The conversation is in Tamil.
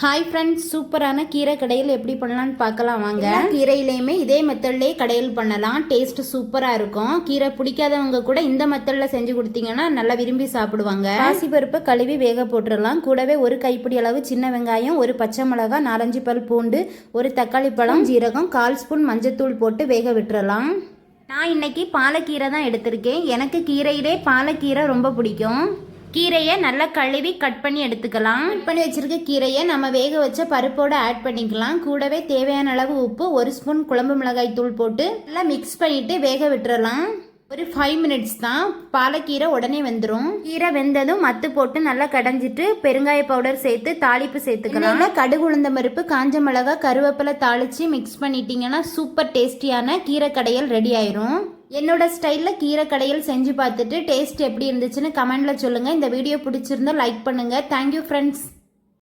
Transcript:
ஹாய் ஃப்ரெண்ட்ஸ், சூப்பரான கீரை கடையில் எப்படி பண்ணலான்னு பார்க்கலாம் வாங்க. கீரையிலையுமே இதே மெத்தட்லேயே கடையில் பண்ணலாம். டேஸ்ட் சூப்பராக இருக்கும். கீரை பிடிக்காதவங்க கூட இந்த மெத்தடில் செஞ்சு கொடுத்தீங்கன்னா நல்லா விரும்பி சாப்பிடுவாங்க. பாசிப்பருப்பு கழுவி வேக போட்டுடலாம். கூடவே ஒரு கைப்பிடி அளவு சின்ன வெங்காயம், ஒரு பச்சை மிளகாய், 4-5 பல் பூண்டு, ஒரு தக்காளி பழம், ஜீரகம், 1/4 ஸ்பூன் மஞ்சத்தூள் போட்டு வேக விட்டுறலாம். நான் இன்னைக்கு பாலக்கீரை தான் எடுத்திருக்கேன். எனக்கு கீரையிலே பாலக்கீரை ரொம்ப பிடிக்கும். கீரையை நல்லா கழுவி கட் பண்ணி எடுத்துக்கலாம். கட் பண்ணி வச்சிருக்க கீரையை நம்ம வேக வச்ச பருப்போடு ஆட் பண்ணிக்கலாம். கூடவே தேவையான அளவு உப்பு, 1 ஸ்பூன் குழம்பு மிளகாய் தூள் போட்டு நல்லா மிக்ஸ் பண்ணிட்டு வேக விட்டுறலாம். ஒரு 5 மினிட்ஸ் தான். பாலக்கீரை உடனே வெந்துடும். கீரை வெந்ததும் மத்து போட்டு நல்லா கடைஞ்சிட்டு பெருங்காய பவுடர் சேர்த்து தாளிப்பு சேர்த்துக்கலாம். கடுகு, உளுந்த பருப்பு, காஞ்ச மிளகாய், கருவேப்பிலை தாளித்து மிக்ஸ் பண்ணிட்டீங்கன்னா சூப்பர் டேஸ்டியான கீரை கடையல் ரெடி ஆயிரும். என்னோட ஸ்டைலில் கீரை கடையில் செஞ்சு பார்த்துட்டு டேஸ்ட் எப்படி இருந்துச்சுன்னு கமெண்ட்ல சொல்லுங்கள். இந்த வீடியோ பிடிச்சிருந்தா லைக் பண்ணுங்கள். Thank you friends.